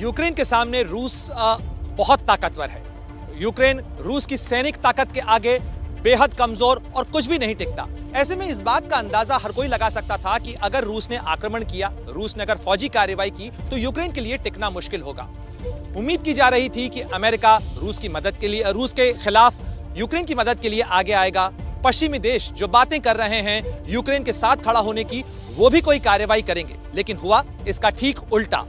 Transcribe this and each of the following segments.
Ukraine के सामने रूस बहुत ताकतवर है। यूक्रेन रूस की सैनिक ताकत के आगे बेहद कमजोर और कुछ भी नहीं टिकता। ऐसे में इस बात का अंदाजा हर कोई लगा सकता था कि अगर रूस ने आक्रमण किया, रूस ने अगर फौजी कार्रवाई की तो यूक्रेन के लिए टिकना मुश्किल होगा। उम्मीद की जा रही थी कि अमेरिका रूस के खिलाफ यूक्रेन की मदद के लिए आगे आएगा। पश्चिमी देश जो बातें कर रहे हैं यूक्रेन के साथ खड़ा होने की, वो भी कोई कार्रवाई करेंगे, लेकिन हुआ इसका ठीक उल्टा।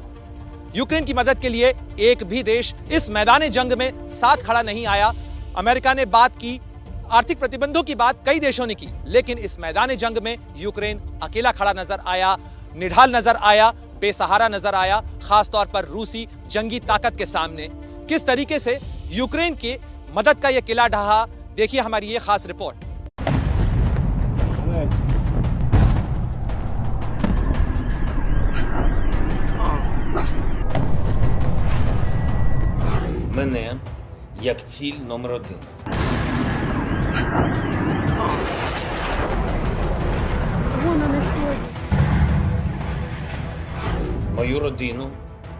यूक्रेन की मदद के लिए एक भी देश इस मैदान जंग में साथ खड़ा नहीं आया। अमेरिका ने बात की, आर्थिक प्रतिबंधों की बात कई देशों ने की, लेकिन इस मैदान जंग में यूक्रेन अकेला खड़ा नजर आया, निढाल नजर आया, बेसहारा नजर आया, खासतौर पर रूसी जंगी ताकत के सामने। किस तरीके से यूक्रेन की मदद का यह किला ढहा, देखिए हमारी ये खास रिपोर्ट। Мене як ціль номер 1. Мою родину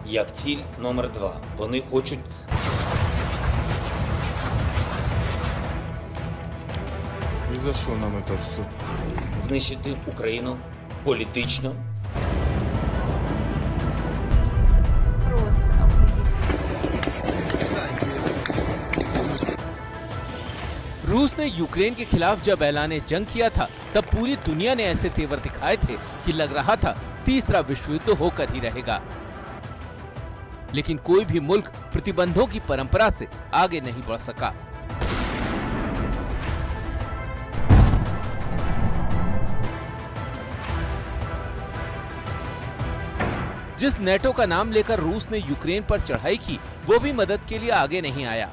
як ціль номер 2. Вони хочуть И за что нам это все? знищити Україну політично. रूस ने यूक्रेन के खिलाफ जब ऐलान जंग किया था तब पूरी दुनिया ने ऐसे तेवर दिखाए थे कि लग रहा था तीसरा विश्व युद्ध होकर ही रहेगा। लेकिन कोई भी मुल्क प्रतिबंधों की परंपरा से आगे नहीं बढ़ सका। जिस नेटो का नाम लेकर रूस ने यूक्रेन पर चढ़ाई की, वो भी मदद के लिए आगे नहीं आया।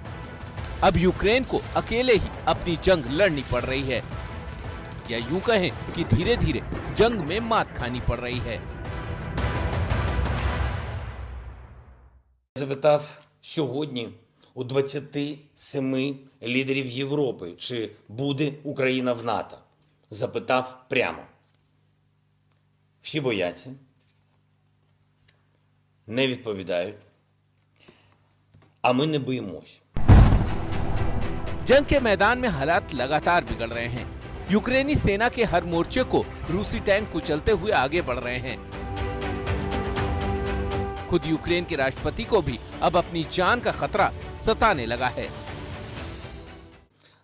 अब यूक्रेन को अकेले ही अपनी जंग लड़नी पड़ रही है, या यूं कहें कि धीरे धीरे जंग में मात खानी पड़ रही है। Запитав сьогодні у 27 лідерів Європи, чи буде Україна в НАТО. Запитав прямо. Всі бояться, не відповідають, а ми не боїмось. जंग के मैदान में हालात लगातार बिगड़ रहे हैं। यूक्रेनी सेना के हर मोर्चे को रूसी टैंक कुचलते हुए आगे बढ़ रहे हैं। खुद यूक्रेन के राष्ट्रपति को भी अब अपनी जान का खतरा सताने लगा है।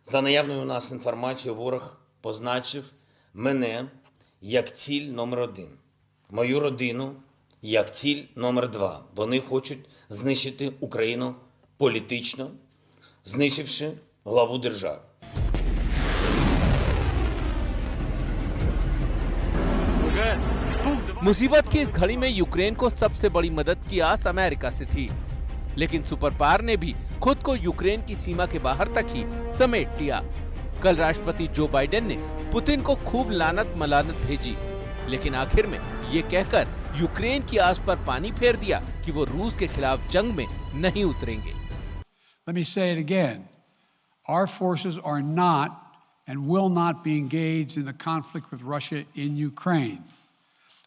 За наявною у нас інформацією, ворог позначив мене як ціль номер 1. Мою родину як ціль номер 2. Вони хочуть знищити Україну політично, знищивши главу держави. मुसीबत की इस घड़ी में यूक्रेन को सबसे बड़ी मदद की आस अमेरिका से थी, लेकिन सुपर पावर ने भी खुद को यूक्रेन की सीमा के बाहर तक ही समेट लिया। कल राष्ट्रपति जो बाइडेन ने पुतिन को खूब लानत मलानत भेजी, लेकिन आखिर में ये कहकर यूक्रेन की आस पर पानी फेर दिया कि वो रूस के खिलाफ जंग में नहीं उतरेंगे। Let me say it again. Our forces are not and will not be engaged in the conflict with Russia in Ukraine.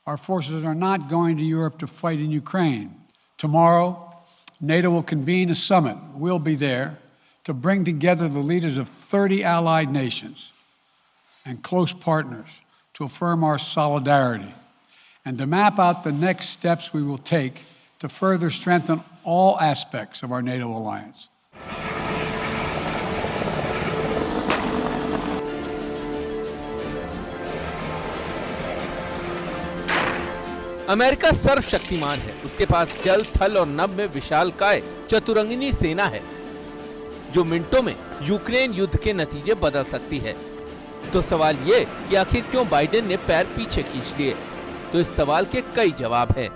Our forces are not going to Europe to fight in Ukraine. Tomorrow, NATO will convene a summit. We'll be there to bring together the leaders of 30 allied nations and close partners to affirm our solidarity and to map out the next steps we will take to further strengthen all aspects of our NATO alliance. America सर्वशक्तिमान है। उसके पास जल, थल और नभ में विशालकाय चतुरंगिनी सेना है, जो मिनटों में यूक्रेन युद्ध के नतीजे बदल सकती है। तो सवाल ये कि आखिर क्यों बाइडेन ने पैर पीछे खींच लिए? तो इस सवाल के कई जवाब हैं।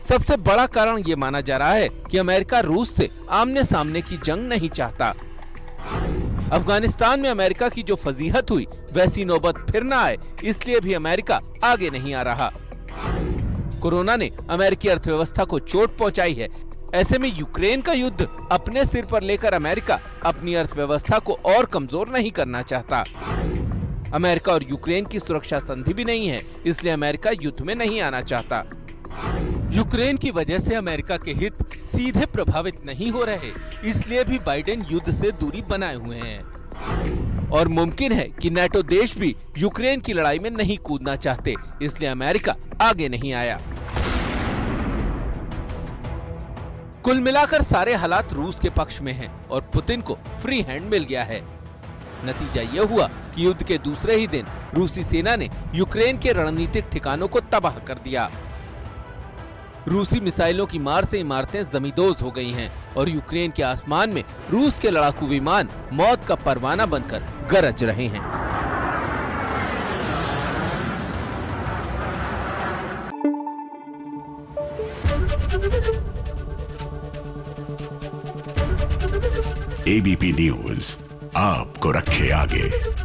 सबसे बड़ा कारण ये माना जा रहा है कि अमेरिका रूस से आमने सामने की जंग नहीं चाहता। अफगानिस्तान में अमेरिका की जो फजीहत हुई, वैसी नौबत फिर न आए, इसलिए भी अमेरिका आगे नहीं आ रहा। कोरोना ने अमेरिकी अर्थव्यवस्था को चोट पहुंचाई है। ऐसे में यूक्रेन का युद्ध अपने सिर पर लेकर अमेरिका अपनी अर्थव्यवस्था को और कमजोर नहीं करना चाहता। अमेरिका और यूक्रेन की सुरक्षा संधि भी नहीं है, इसलिए अमेरिका युद्ध में नहीं आना चाहता। यूक्रेन की वजह से अमेरिका के हित सीधे प्रभावित नहीं हो रहे, इसलिए भी बाइडेन युद्ध से दूरी बनाए हुए हैं। और मुमकिन है कि नाटो देश भी यूक्रेन की लड़ाई में नहीं कूदना चाहते, इसलिए अमेरिका आगे नहीं आया। कुल मिलाकर सारे हालात रूस के पक्ष में हैं और पुतिन को फ्री हैंड मिल गया है। नतीजा यह हुआ कि युद्ध के दूसरे ही दिन रूसी सेना ने यूक्रेन के रणनीतिक ठिकानों को तबाह कर दिया। रूसी मिसाइलों की मार से इमारतें जमींदोज हो गई हैं और यूक्रेन के आसमान में रूस के लड़ाकू विमान मौत का परवाना बनकर गरज रहे हैं। एबीपी न्यूज आपको रखे आगे।